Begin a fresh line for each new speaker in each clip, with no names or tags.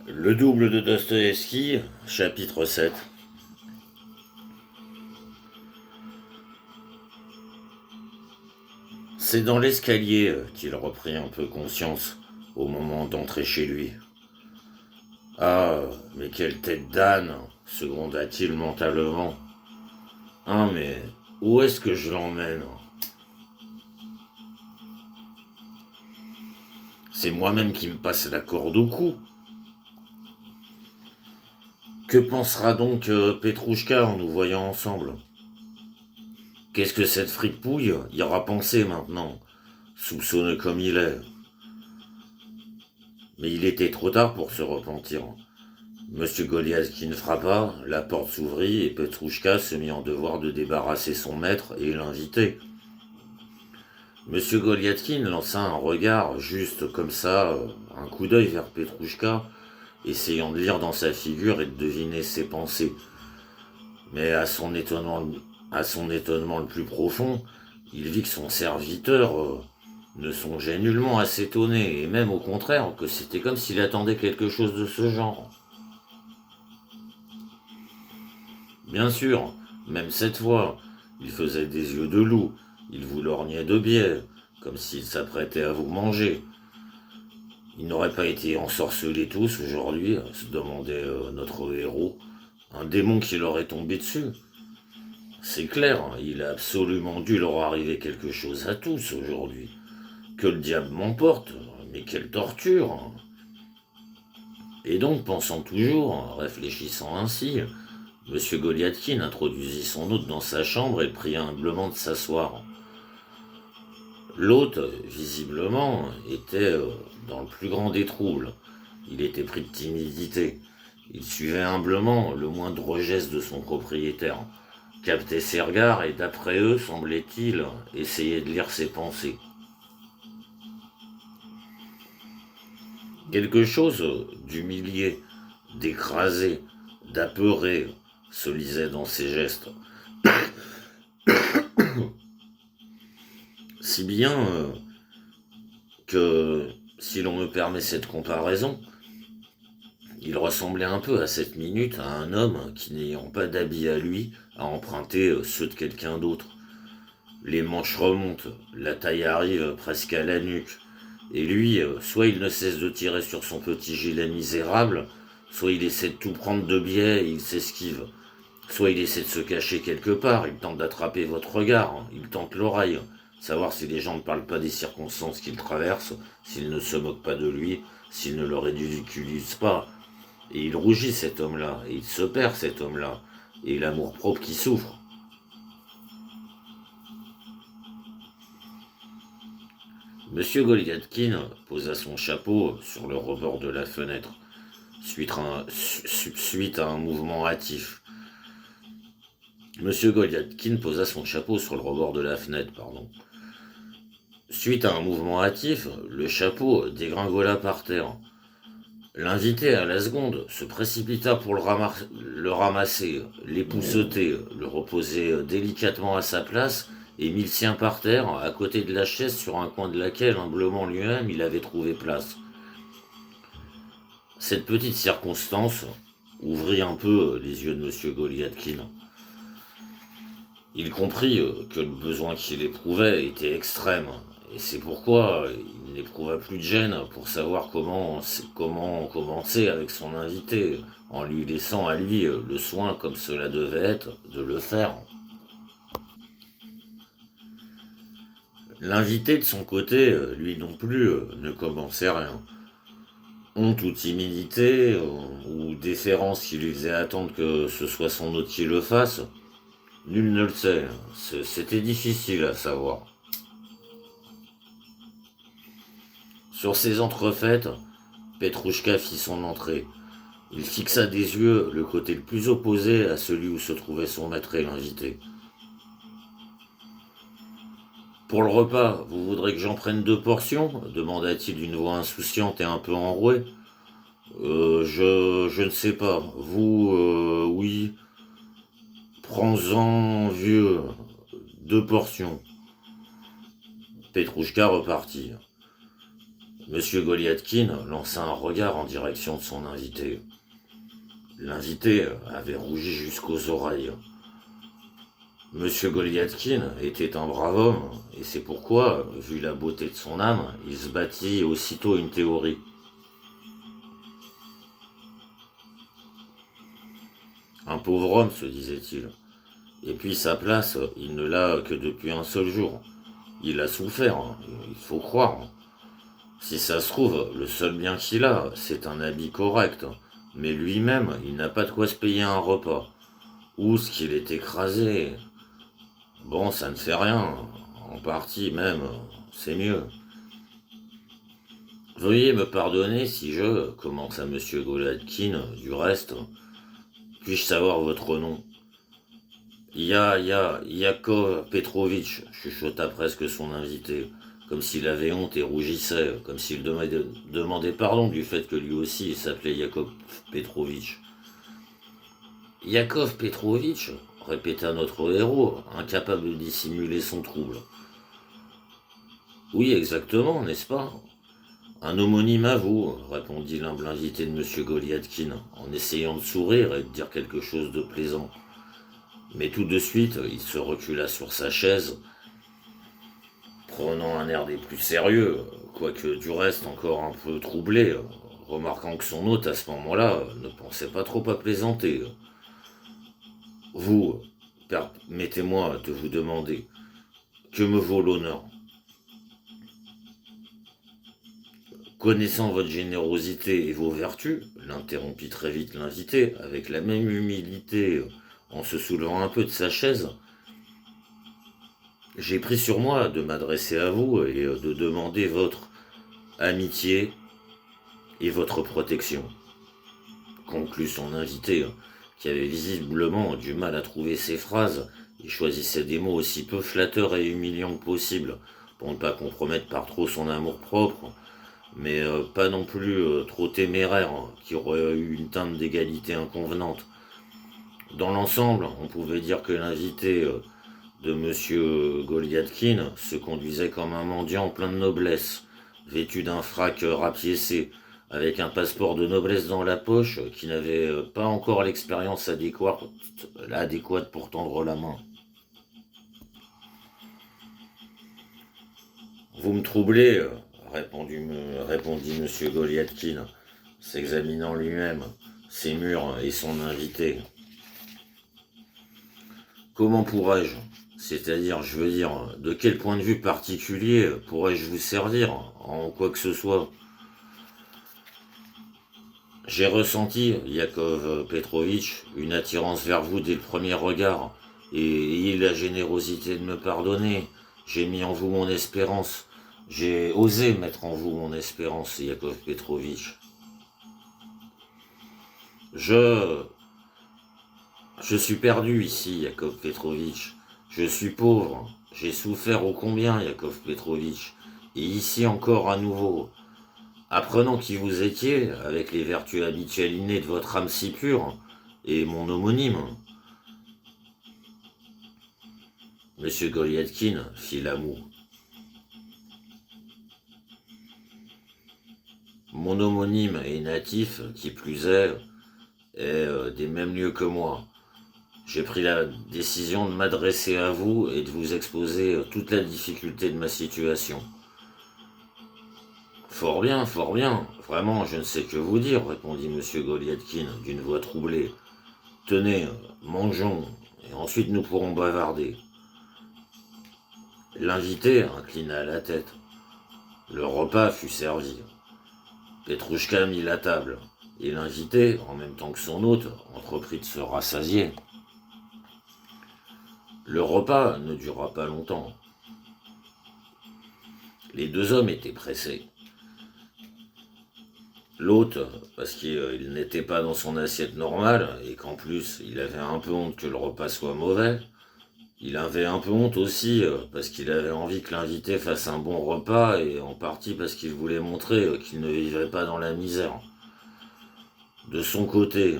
Le double de Dostoïevski, chapitre 7. C'est dans l'escalier qu'il reprit un peu conscience au moment d'entrer chez lui. Ah, mais quelle tête d'âne, seconda-t-il mentalement. Ah, mais où est-ce que je l'emmène? C'est moi-même qui me passe la corde au cou. Que pensera donc Petrouchka en nous voyant ensemble? Qu'est-ce que cette fripouille ira penser maintenant, soupçonneux comme il est? Mais il était trop tard pour se repentir. Monsieur Goliathkin frappa, la porte s'ouvrit et Petrouchka se mit en devoir de débarrasser son maître et l'inviter. Monsieur Goliathkin lança un regard juste comme ça, un coup d'œil vers Petrouchka, essayant de lire dans sa figure et de deviner ses pensées. Mais à son étonnement le plus profond, il vit que son serviteur ne songeait nullement à s'étonner, et même au contraire, que c'était comme s'il attendait quelque chose de ce genre. Bien sûr, même cette fois, il faisait des yeux de loup, il vous lorgnait de biais, comme s'il s'apprêtait à vous manger. Il n'aurait pas été ensorcelé tous aujourd'hui, se demandait notre héros, un démon qui leur est tombé dessus. C'est clair, il a absolument dû leur arriver quelque chose à tous aujourd'hui. Que le diable m'emporte, mais quelle torture! Et donc, pensant toujours, réfléchissant ainsi, Monsieur Goliathkin introduisit son hôte dans sa chambre et pria humblement de s'asseoir. L'hôte, visiblement, était dans le plus grand des troubles. Il était pris de timidité. Il suivait humblement le moindre geste de son propriétaire, captait ses regards et, d'après eux, semblait-il, essayer de lire ses pensées. Quelque chose d'humilié, d'écrasé, d'apeuré se lisait dans ses gestes. Si bien que, si l'on me permet cette comparaison, il ressemblait un peu à cette minute à un homme qui, n'ayant pas d'habit à lui, a emprunté ceux de quelqu'un d'autre. Les manches remontent, la taille arrive presque à la nuque, et lui, soit il ne cesse de tirer sur son petit gilet misérable, soit il essaie de tout prendre de biais et il s'esquive. Soit il essaie de se cacher quelque part, il tente d'attraper votre regard, il tente l'oreille, savoir si les gens ne parlent pas des circonstances qu'il traverse, s'ils ne se moquent pas de lui, s'ils ne le ridiculisent pas. Et il rougit cet homme-là, et il se perd cet homme-là, et l'amour-propre qui souffre. Monsieur Goliathkin posa son chapeau sur le rebord de la fenêtre, suite à un mouvement hâtif. Monsieur Goliathkin posa son chapeau sur le rebord de la fenêtre, pardon. Suite à un mouvement hâtif, le chapeau dégringola par terre. L'invité à la seconde se précipita pour le ramasser, l'épousseter, le reposer délicatement à sa place et mit le sien par terre, à côté de la chaise sur un coin de laquelle, humblement lui-même, il avait trouvé place. Cette petite circonstance ouvrit un peu les yeux de M. Goliathkin. Il comprit que le besoin qu'il éprouvait était extrême, et c'est pourquoi il n'éprouva plus de gêne pour savoir comment commencer avec son invité, en lui laissant à lui le soin, comme cela devait être, de le faire. L'invité, de son côté, lui non plus, ne commençait rien. Honte ou timidité, ou déférence qui lui faisait attendre que ce soit son hôte qui le fasse, nul ne le sait. C'était difficile à savoir. Sur ces entrefaites, Petrouchka fit son entrée. Il fixa des yeux le côté le plus opposé à celui où se trouvait son maître et l'invité. Pour le repas, vous voudrez que j'en prenne 2 portions demanda-t-il d'une voix insouciante et un peu enrouée. Je ne sais pas. Vous, oui. Prends-en, vieux. 2 portions. Petrouchka repartit. Monsieur Goliathkin lança un regard en direction de son invité. L'invité avait rougi jusqu'aux oreilles. Monsieur Goliathkin était un brave homme, et c'est pourquoi, vu la beauté de son âme, il se bâtit aussitôt une théorie. Un pauvre homme, se disait-il. Et puis sa place, il ne l'a que depuis un seul jour. Il a souffert, hein, il faut croire. Si ça se trouve, le seul bien qu'il a, c'est un habit correct. Mais lui-même, il n'a pas de quoi se payer un repas. Ou ce qu'il est écrasé. Bon, ça ne fait rien. En partie même, c'est mieux. Veuillez me pardonner si je, commença monsieur Golatkin, du reste, puis-je savoir votre nom? Yakov Petrovitch, chuchota presque son invité, comme s'il avait honte et rougissait, comme s'il demandait pardon du fait que lui aussi il s'appelait Yakov Petrovitch. Yakov Petrovitch, répéta notre héros, incapable de dissimuler son trouble. Oui, exactement, n'est-ce pas? Un homonyme à vous, répondit l'humble invité de monsieur Goliathkin, en essayant de sourire et de dire quelque chose de plaisant. Mais tout de suite, il se recula sur sa chaise, prenant un air des plus sérieux, quoique du reste encore un peu troublé, remarquant que son hôte à ce moment-là ne pensait pas trop à plaisanter. Vous, permettez-moi de vous demander, que me vaut l'honneur? Connaissant votre générosité et vos vertus, l'interrompit très vite l'invité, avec la même humilité, en se soulevant un peu de sa chaise, j'ai pris sur moi de m'adresser à vous et de demander votre amitié et votre protection, conclut son invité, qui avait visiblement du mal à trouver ses phrases et choisissait des mots aussi peu flatteurs et humiliants que possible pour ne pas compromettre par trop son amour-propre, mais pas non plus trop téméraire, qui aurait eu une teinte d'égalité inconvenante. Dans l'ensemble, on pouvait dire que l'invité de monsieur Goliathkin se conduisait comme un mendiant plein de noblesse, vêtu d'un frac rapiécé, avec un passeport de noblesse dans la poche, qui n'avait pas encore l'expérience adéquate pour tendre la main. Vous me troublez, répondit monsieur Goliathkin, s'examinant lui-même, ses murs et son invité. Comment pourrais-je, c'est-à-dire, je veux dire, de quel point de vue particulier pourrais-je vous servir en quoi que ce soit? J'ai ressenti, Yakov Petrovitch, une attirance vers vous dès le premier regard, et ayez la générosité de me pardonner. J'ai mis en vous mon espérance. J'ai osé mettre en vous mon espérance, Yakov Petrovitch. Je... Je suis perdu ici, Yakov Petrovitch. Je suis pauvre. J'ai souffert ô combien, Yakov Petrovitch. Et ici encore à nouveau. Apprenant qui vous étiez, avec les vertus habituelles innées de votre âme si pure, et mon homonyme. Monsieur Goliathkin fit la moue. Mon homonyme est natif, qui plus est des mêmes lieux que moi. J'ai pris la décision de m'adresser à vous et de vous exposer toute la difficulté de ma situation. Fort bien, fort bien. Vraiment, je ne sais que vous dire, répondit monsieur Goliathkin d'une voix troublée. Tenez, mangeons, et ensuite nous pourrons bavarder. L'invité inclina la tête. Le repas fut servi. Petrouchka mit la table, et l'invité, en même temps que son hôte, entreprit de se rassasier. Le repas ne dura pas longtemps. Les deux hommes étaient pressés. L'hôte, parce qu'il n'était pas dans son assiette normale, et qu'en plus il avait un peu honte que le repas soit mauvais, il avait un peu honte aussi, parce qu'il avait envie que l'invité fasse un bon repas, et en partie parce qu'il voulait montrer qu'il ne vivait pas dans la misère. De son côté,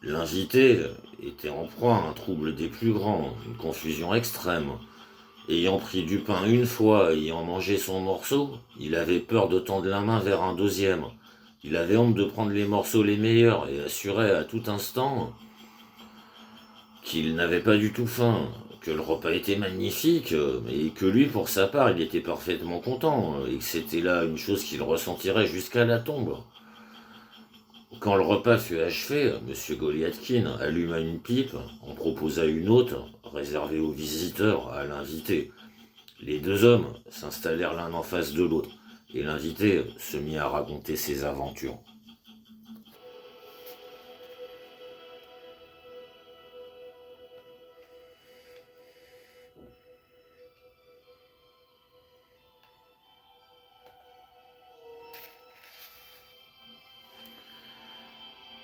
l'invité était en proie à un trouble des plus grands, une confusion extrême. Ayant pris du pain une fois, ayant mangé son morceau, il avait peur de tendre la main vers un deuxième. Il avait honte de prendre les morceaux les meilleurs et assurait à tout instant qu'il n'avait pas du tout faim, que le repas était magnifique, et que lui, pour sa part, il était parfaitement content, et que c'était là une chose qu'il ressentirait jusqu'à la tombe. Quand le repas fut achevé, M. Goliathkin alluma une pipe, en proposa une autre, réservée aux visiteurs, à l'invité. Les deux hommes s'installèrent l'un en face de l'autre, et l'invité se mit à raconter ses aventures.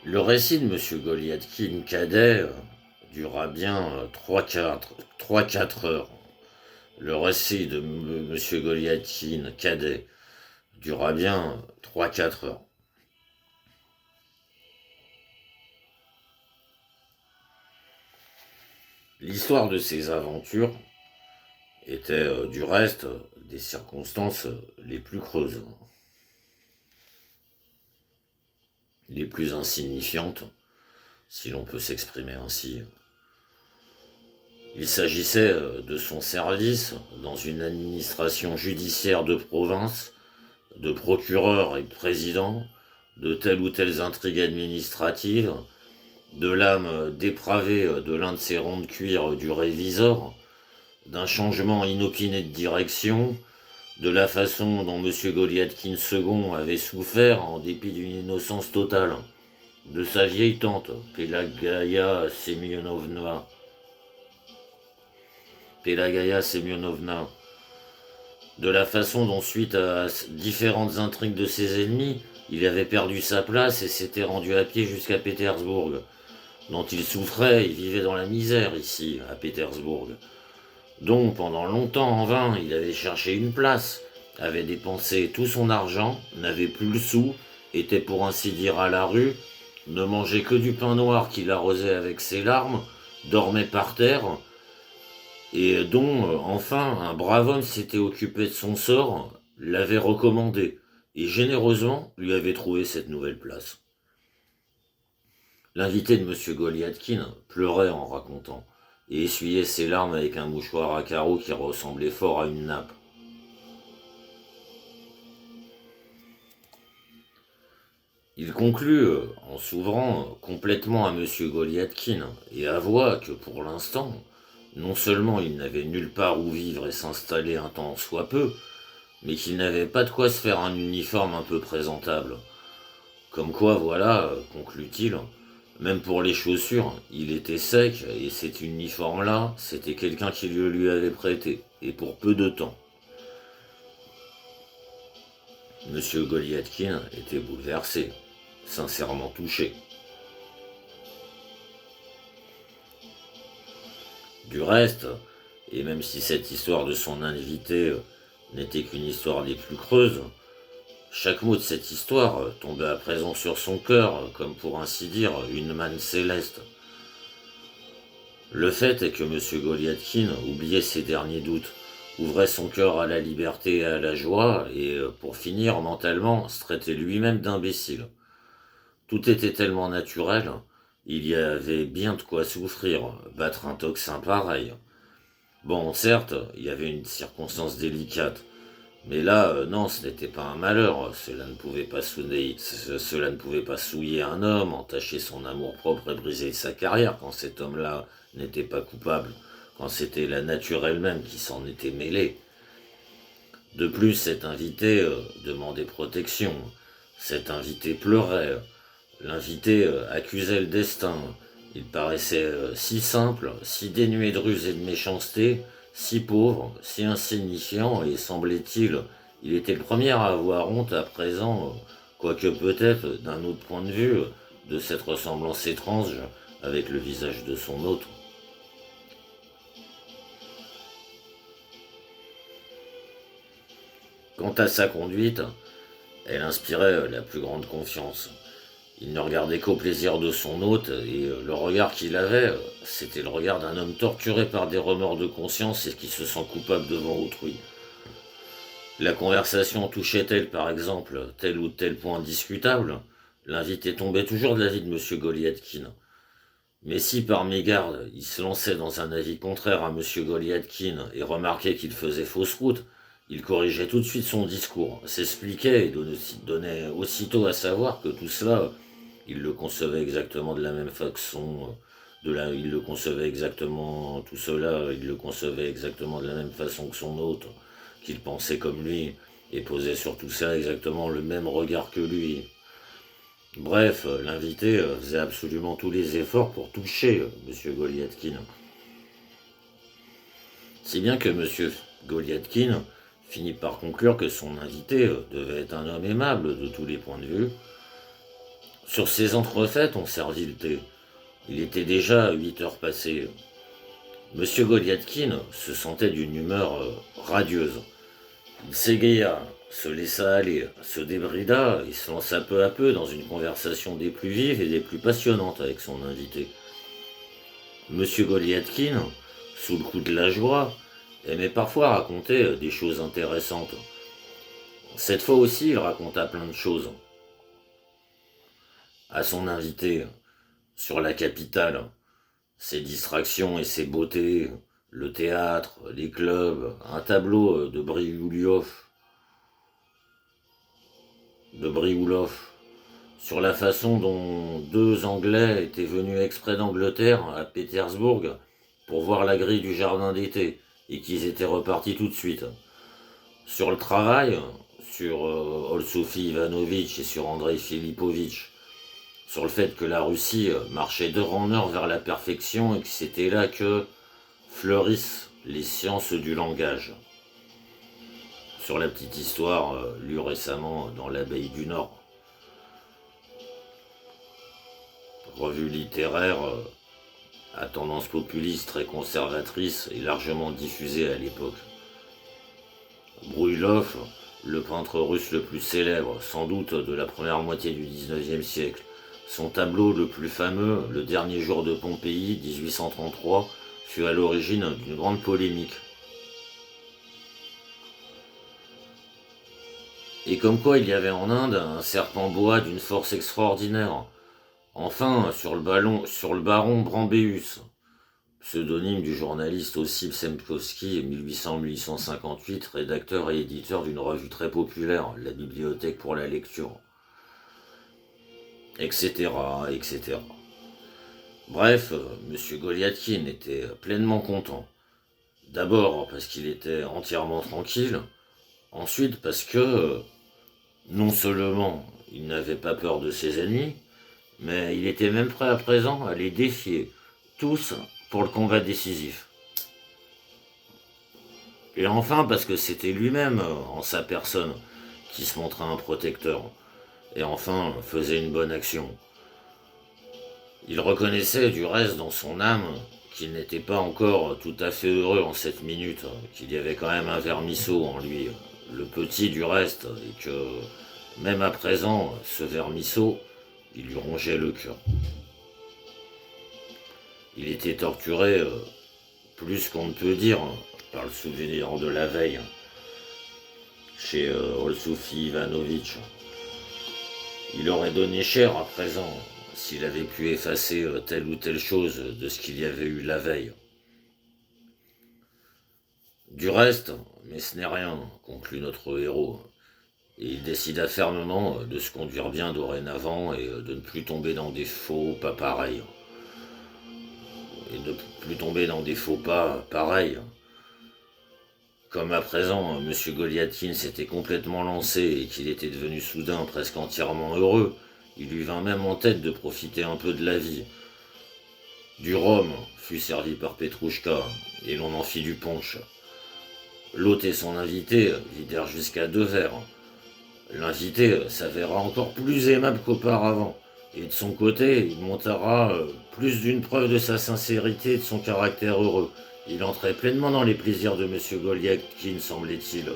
Le récit de M. Goliathkin cadet dura bien 3-4 heures. Le récit de M. Goliathkin cadet dura bien 3-4 heures. L'histoire de ces aventures était du reste des circonstances les plus creuses, les plus insignifiantes, si l'on peut s'exprimer ainsi. Il s'agissait de son service dans une administration judiciaire de province, de procureur et de président, de telles ou telles intrigues administratives, de l'âme dépravée de l'un de ses ronds de cuir du réviseur, d'un changement inopiné de direction, de la façon dont M. Goliathkin II avait souffert en dépit d'une innocence totale, de sa vieille tante, Pelagaya Semyonovna, de la façon dont, suite à différentes intrigues de ses ennemis, il avait perdu sa place et s'était rendu à pied jusqu'à Pétersbourg, dont il souffrait et vivait dans la misère ici, à Pétersbourg, dont pendant longtemps en vain il avait cherché une place, avait dépensé tout son argent, n'avait plus le sou, était pour ainsi dire à la rue, ne mangeait que du pain noir qu'il arrosait avec ses larmes, dormait par terre, et dont, enfin, un brave homme s'était occupé de son sort, l'avait recommandé, et généreusement lui avait trouvé cette nouvelle place. L'invité de M. Goliathkin pleurait en racontant, et essuyait ses larmes avec un mouchoir à carreaux qui ressemblait fort à une nappe. Il conclut, en s'ouvrant complètement à M. Goliathkin, et avoua que pour l'instant, non seulement il n'avait nulle part où vivre et s'installer un temps soit peu, mais qu'il n'avait pas de quoi se faire un uniforme un peu présentable. Comme quoi, voilà, conclut-il, même pour les chaussures, il était sec, et cet uniforme-là, c'était quelqu'un qui le lui avait prêté, et pour peu de temps. M. Goliathkin était bouleversé, sincèrement touché. Du reste, et même si cette histoire de son invité n'était qu'une histoire des plus creuses, chaque mot de cette histoire tombait à présent sur son cœur, comme pour ainsi dire une manne céleste. Le fait est que M. Goliathkin oubliait ses derniers doutes, ouvrait son cœur à la liberté et à la joie, et pour finir, mentalement, se traitait lui-même d'imbécile. Tout était tellement naturel, il y avait bien de quoi souffrir, battre un tocsin pareil. Bon, certes, il y avait une circonstance délicate, mais là, non, ce n'était pas un malheur, cela ne pouvait pas souiller un homme, entacher son amour-propre et briser sa carrière quand cet homme-là n'était pas coupable, quand c'était la nature elle-même qui s'en était mêlée. De plus, cet invité demandait protection, cet invité pleurait, l'invité accusait le destin. Il paraissait si simple, si dénué de ruse et de méchanceté, si pauvre, si insignifiant, et semblait-il, il était le premier à avoir honte à présent, quoique peut-être d'un autre point de vue, de cette ressemblance étrange avec le visage de son hôte. Quant à sa conduite, elle inspirait la plus grande confiance. Il ne regardait qu'au plaisir de son hôte, et le regard qu'il avait, c'était le regard d'un homme torturé par des remords de conscience et qui se sent coupable devant autrui. La conversation touchait-elle, par exemple, tel ou tel point discutable, l'invité tombait toujours de l'avis de M. Goliathkin. Mais si par mégarde il se lançait dans un avis contraire à M. Goliathkin et remarquait qu'il faisait fausse route, il corrigeait tout de suite son discours, s'expliquait et donnait aussitôt à savoir que tout cela, il le concevait exactement de la même façon, il le concevait exactement, tout cela, il le concevait exactement de la même façon que son hôte, qu'il pensait comme lui, et posait sur tout ça exactement le même regard que lui. Bref, l'invité faisait absolument tous les efforts pour toucher M. Goliathkin. Si bien que M. Goliathkin finit par conclure que son invité devait être un homme aimable de tous les points de vue. Sur ces entrefaites, on servit le thé. Il était déjà 8 heures passées. M. Goliathkin se sentait d'une humeur radieuse. Il s'égaya, se laissa aller, se débrida et se lança peu à peu dans une conversation des plus vives et des plus passionnantes avec son invité. M. Goliathkin, sous le coup de la joie, aimait parfois raconter des choses intéressantes. Cette fois aussi, il raconta plein de choses à son invité sur la capitale, ses distractions et ses beautés, le théâtre, les clubs, un tableau de Brioulov, sur la façon dont 2 Anglais étaient venus exprès d'Angleterre à Pétersbourg pour voir la grille du jardin d'été et qu'ils étaient repartis tout de suite. Sur le travail, sur Olsofie Ivanovitch et sur Andrei Filipovitch, sur le fait que la Russie marchait d'heure en heure vers la perfection et que c'était là que fleurissent les sciences du langage. Sur la petite histoire lue récemment dans l'Abeille du Nord. Revue littéraire à tendance populiste très conservatrice et largement diffusée à l'époque. Brujlov, le peintre russe le plus célèbre, sans doute de la première moitié du XIXe siècle. Son tableau le plus fameux, Le dernier jour de Pompéi, 1833, fut à l'origine d'une grande polémique. Et comme quoi il y avait en Inde un serpent boa d'une force extraordinaire. Enfin, sur le baron Brambéus, pseudonyme du journaliste Ossip Semkovski, 1800-1858, rédacteur et éditeur d'une revue très populaire, la Bibliothèque pour la lecture, etc., etc. Bref, M. Goliathkin était pleinement content. D'abord parce qu'il était entièrement tranquille, ensuite parce que, non seulement il n'avait pas peur de ses ennemis, mais il était même prêt à présent à les défier, tous, pour le combat décisif. Et enfin parce que c'était lui-même, en sa personne, qui se montrait un protecteur, et enfin faisait une bonne action. Il reconnaissait du reste dans son âme qu'il n'était pas encore tout à fait heureux en cette minute, qu'il y avait quand même un vermisseau en lui, le petit du reste, et que même à présent, ce vermisseau, il lui rongeait le cœur. Il était torturé, plus qu'on ne peut dire, par le souvenir de la veille, chez Olsofie Ivanovitch. Il aurait donné cher à présent s'il avait pu effacer telle ou telle chose de ce qu'il y avait eu la veille. Du reste, mais ce n'est rien, conclut notre héros, et il décida fermement de se conduire bien dorénavant et de ne plus tomber dans des faux pas pareils. Et de ne plus tomber dans des faux pas pareils. Comme à présent, M. Goliathkin s'était complètement lancé et qu'il était devenu soudain presque entièrement heureux, il lui vint même en tête de profiter un peu de la vie. Du rhum fut servi par Petrouchka, et l'on en fit du punch. L'hôte et son invité vidèrent jusqu'à 2 verres. L'invité s'avéra encore plus aimable qu'auparavant, et de son côté, il montrera plus d'une preuve de sa sincérité et de son caractère heureux. Il entrait pleinement dans les plaisirs de M. Goliathkin, semblait-il.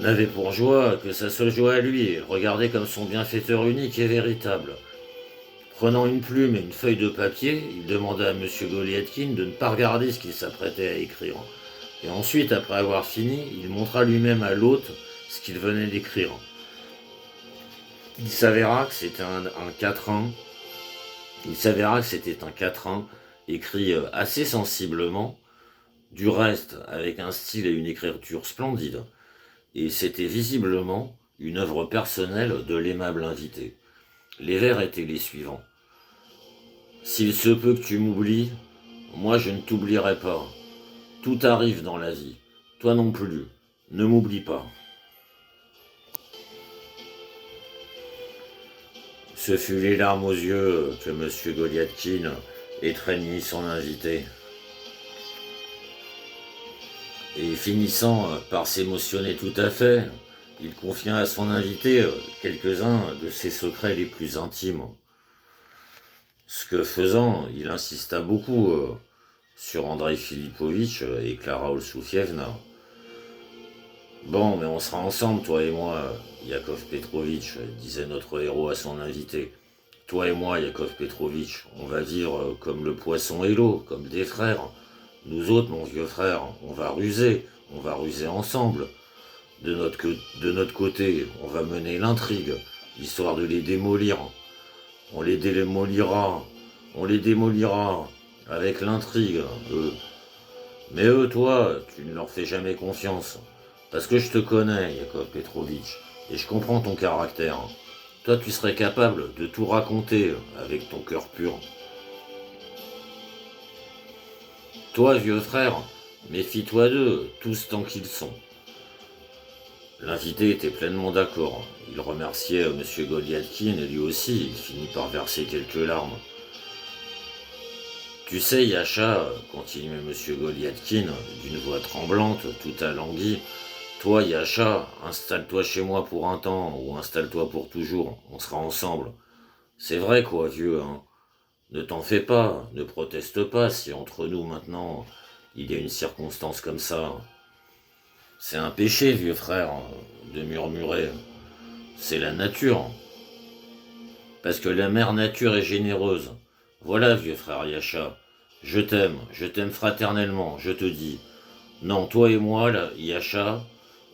n'avait pour joie que sa seule joie à lui, et le regardait comme son bienfaiteur unique et véritable. Prenant une plume et une feuille de papier, il demanda à M. Goliathkin de ne pas regarder ce qu'il s'apprêtait à écrire. Et ensuite, après avoir fini, il montra lui-même à l'hôte ce qu'il venait d'écrire. Il s'avéra que c'était un quatrain. Il s'avéra que c'était un quatrain écrit assez sensiblement, du reste avec un style et une écriture splendides. Et c'était visiblement une œuvre personnelle de l'aimable invité. Les vers étaient les suivants. S'il se peut que tu m'oublies, moi je ne t'oublierai pas. Tout arrive dans la vie. Toi non plus. Ne m'oublie pas. Ce fut les larmes aux yeux que M. Goliathkin étreignit son invité. Et finissant par s'émotionner tout à fait, il confia à son invité quelques-uns de ses secrets les plus intimes. Ce que faisant, il insista beaucoup sur Andrei Filipovitch et Clara Olsoufievna. Bon, mais on sera ensemble, toi et moi, Yakov Petrovitch, disait notre héros à son invité. Toi et moi, Yakov Petrovitch, on va vivre comme le poisson et l'eau, comme des frères. Nous autres, mon vieux frère, on va ruser ensemble. De notre côté, on va mener l'intrigue, histoire de les démolir. On les démolira, on les démolira, avec l'intrigue, eux. Mais eux, toi, tu ne leur fais jamais confiance. Parce que je te connais, Yakov Petrovitch, et je comprends ton caractère. Toi, tu serais capable de tout raconter avec ton cœur pur. Toi, vieux frère, méfie-toi d'eux, tous tant qu'ils sont. L'invité était pleinement d'accord. Il remerciait M. Goliathkin et lui aussi, il finit par verser quelques larmes. Tu sais, Yasha, continuait M. Goliathkin, d'une voix tremblante, tout alanguie, toi, Yasha, installe-toi chez moi pour un temps, ou installe-toi pour toujours, on sera ensemble. C'est vrai quoi, vieux, hein. Ne t'en fais pas, ne proteste pas si entre nous maintenant il y a une circonstance comme ça. C'est un péché, vieux frère, de murmurer. C'est la nature. Parce que la mère nature est généreuse. Voilà, vieux frère Yasha. Je t'aime fraternellement, je te dis. Non, toi et moi, là, Yasha,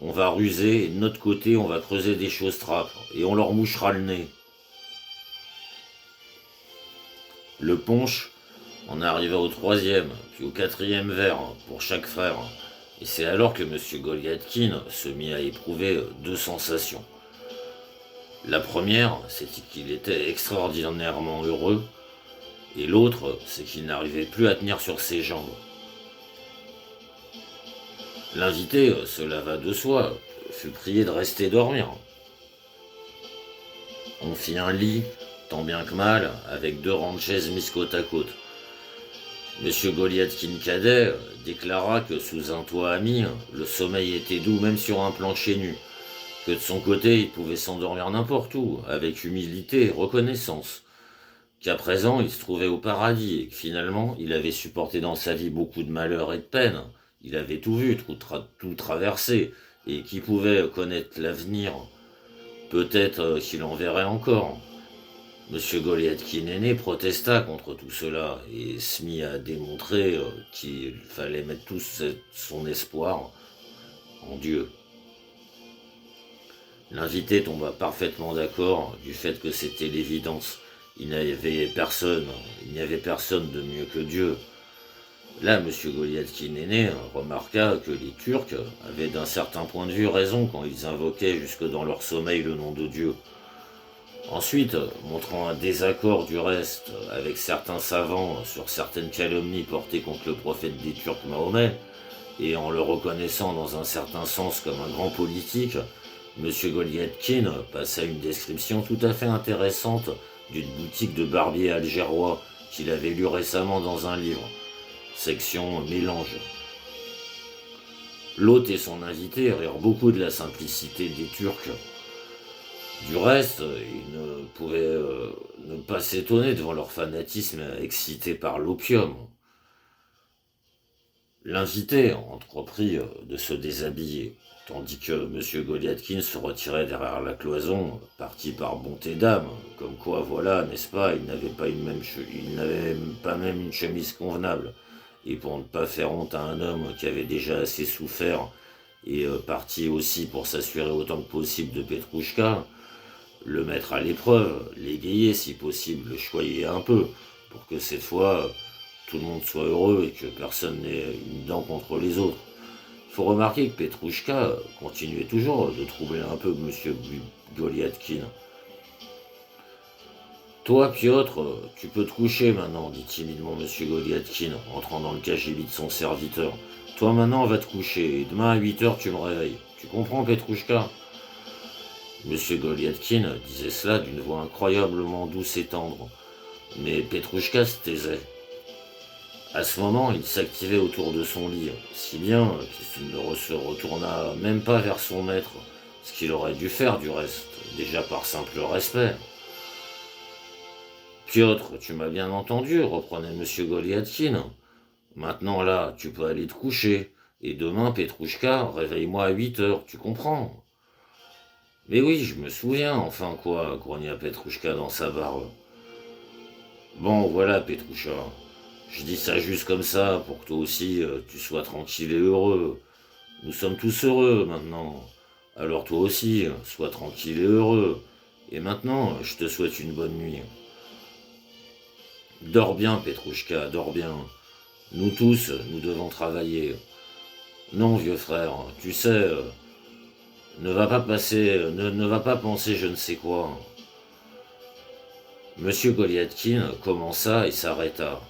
on va ruser et de notre côté, on va creuser des choses trappes et on leur mouchera le nez. Le punch, on arriva au troisième, puis au quatrième verre pour chaque frère. Et c'est alors que M. Goliathkin se mit à éprouver deux sensations. La première, c'est qu'il était extraordinairement heureux, et l'autre, c'est qu'il n'arrivait plus à tenir sur ses jambes. L'invité se lava de soi, fut prié de rester dormir. On fit un lit, tant bien que mal, avec deux rangs de chaises mises côte à côte. Monsieur Goliathkin cadet déclara que sous un toit ami, le sommeil était doux même sur un plancher nu, que de son côté il pouvait s'endormir n'importe où, avec humilité et reconnaissance, qu'à présent il se trouvait au paradis et que finalement il avait supporté dans sa vie beaucoup de malheurs et de peines, il avait tout vu, tout traversé, et qui pouvait connaître l'avenir, peut-être qu'il en verrait encore. Monsieur Goliathkin aîné protesta contre tout cela et se mit à démontrer qu'il fallait mettre tout son espoir en Dieu. L'invité tomba parfaitement d'accord du fait que c'était l'évidence. Il n'y avait personne de mieux que Dieu. Là, Monsieur Goliathkin aîné remarqua que les Turcs avaient d'un certain point de vue raison quand ils invoquaient jusque dans leur sommeil le nom de Dieu. Ensuite, montrant un désaccord du reste avec certains savants sur certaines calomnies portées contre le prophète des Turcs Mahomet, et en le reconnaissant dans un certain sens comme un grand politique, M. Goliathkin passa une description tout à fait intéressante d'une boutique de barbier algérois qu'il avait lue récemment dans un livre, section mélange. L'hôte et son invité rirent beaucoup de la simplicité des Turcs. Du reste, ils ne pouvaient ne pas s'étonner devant leur fanatisme excité par l'opium. L'invité entreprit de se déshabiller, tandis que M. Goliathkin se retirait derrière la cloison, parti par bonté d'âme, comme quoi, voilà, n'est-ce pas, il n'avait pas même une chemise convenable. Et pour ne pas faire honte à un homme qui avait déjà assez souffert, et parti aussi pour s'assurer autant que possible de Petrouchka, le mettre à l'épreuve, l'égayer si possible, le choyer un peu, pour que cette fois tout le monde soit heureux et que personne n'ait une dent contre les autres. Il faut remarquer que Petrouchka continuait toujours de troubler un peu M. Goliathkin. Toi, Piotr, tu peux te coucher maintenant, dit timidement M. Goliathkin, entrant dans le cagibi de son serviteur. Toi maintenant, va te coucher, et demain à 8 heures, tu me réveilles. Tu comprends, Petrouchka? M. Goliathkin disait cela d'une voix incroyablement douce et tendre, mais Petrouchka se taisait. À ce moment, il s'activait autour de son lit, si bien qu'il ne se retourna même pas vers son maître, ce qu'il aurait dû faire du reste, déjà par simple respect. Piotr, tu m'as bien entendu, reprenait M. Goliathkin. Maintenant là, tu peux aller te coucher, et demain, Petrouchka, réveille-moi à 8 heures, tu comprends? Mais oui, je me souviens, enfin quoi, grogna Petrouchka dans sa barbe. Bon, voilà, Petroucha. Je dis ça juste comme ça, pour que toi aussi, tu sois tranquille et heureux. Nous sommes tous heureux maintenant. Alors toi aussi, sois tranquille et heureux. Et maintenant, je te souhaite une bonne nuit. Dors bien, Petrouchka, dors bien. Nous tous, nous devons travailler. Non, vieux frère, tu sais, ne va pas penser je ne sais quoi. Monsieur Goliathkin commença et s'arrêta.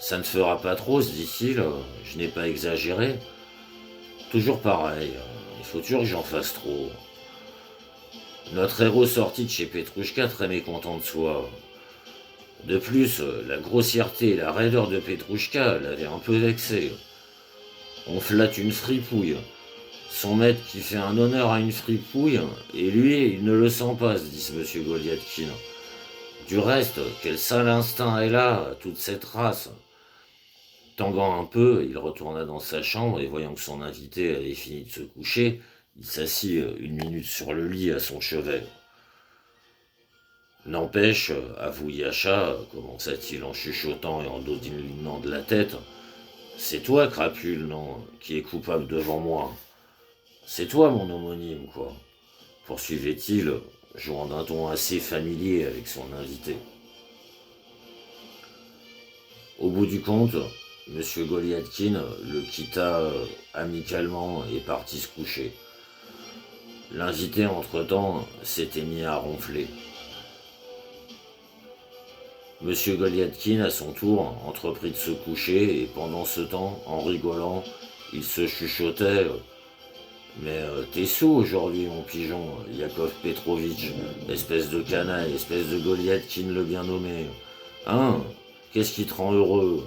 Ça ne fera pas trop, se dit-il, je n'ai pas exagéré. Toujours pareil, il faut toujours que j'en fasse trop. Notre héros sortit de chez Petrouchka très mécontent de soi. De plus, la grossièreté et la raideur de Petrouchka l'avaient un peu vexé. On flatte une fripouille. Son maître qui fait un honneur à une fripouille, et lui, il ne le sent pas, se dit M. Goliathkin. Du reste, quel sale instinct est là, toute cette race. Tanguant un peu, il retourna dans sa chambre et voyant que son invité avait fini de se coucher, il s'assit une minute sur le lit à son chevet. N'empêche, avoue Yasha, commença-t-il en chuchotant et en dodelinant de la tête, c'est toi, crapule, non, qui est coupable devant moi. C'est toi mon homonyme, quoi, poursuivait-il, jouant d'un ton assez familier avec son invité. Au bout du compte, M. Goliathkin le quitta amicalement et partit se coucher. L'invité, entre-temps, s'était mis à ronfler. M. Goliathkin, à son tour, entreprit de se coucher, et pendant ce temps, en rigolant, il se chuchotait mais t'es sous aujourd'hui, mon pigeon, Yakov Petrovitch, espèce de canaille, espèce de Goliathkin le bien nommé. Hein? Qu'est-ce qui te rend heureux?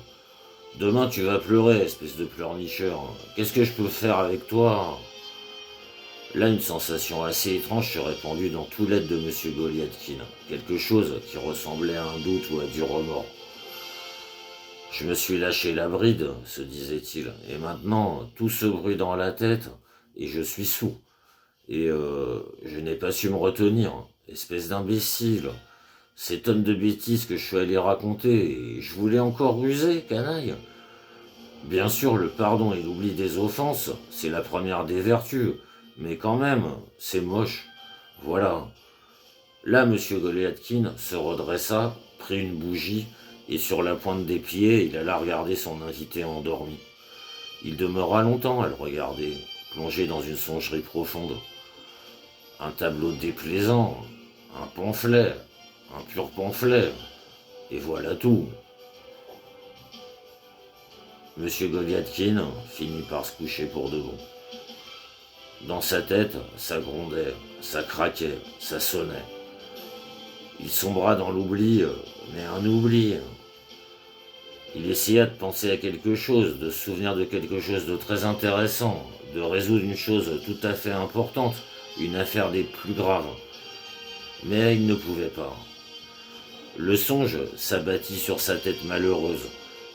Demain tu vas pleurer, espèce de pleurnicheur. Qu'est-ce que je peux faire avec toi? Là, une sensation assez étrange se répandit dans tout l'être de M. Goliathkin. Quelque chose qui ressemblait à un doute ou à du remords. Je me suis lâché la bride, se disait-il, et maintenant, tout ce bruit dans la tête, et je suis sous. Et je n'ai pas su me retenir. Espèce d'imbécile. Ces tonnes de bêtises que je suis allé raconter, et je voulais encore ruser, canaille. Bien sûr, le pardon et l'oubli des offenses, c'est la première des vertus. Mais quand même, c'est moche. Voilà. Là, M. Goliathkin se redressa, prit une bougie, et sur la pointe des pieds, il alla regarder son invité endormi. Il demeura longtemps à le regarder, plongé dans une songerie profonde. Un tableau déplaisant, un pamphlet, un pur pamphlet, et voilà tout. M. Goliathkin finit par se coucher pour de bon. Dans sa tête, ça grondait, ça craquait, ça sonnait. Il sombra dans l'oubli, mais un oubli. Il essaya de penser à quelque chose, de se souvenir de quelque chose de très intéressant, de résoudre une chose tout à fait importante, une affaire des plus graves. Mais il ne pouvait pas. Le songe s'abattit sur sa tête malheureuse,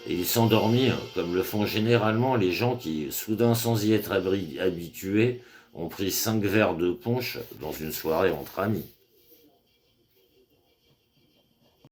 et il s'endormit, comme le font généralement les gens qui, soudain sans y être habitués, ont pris 5 verres de punch dans une soirée entre amis.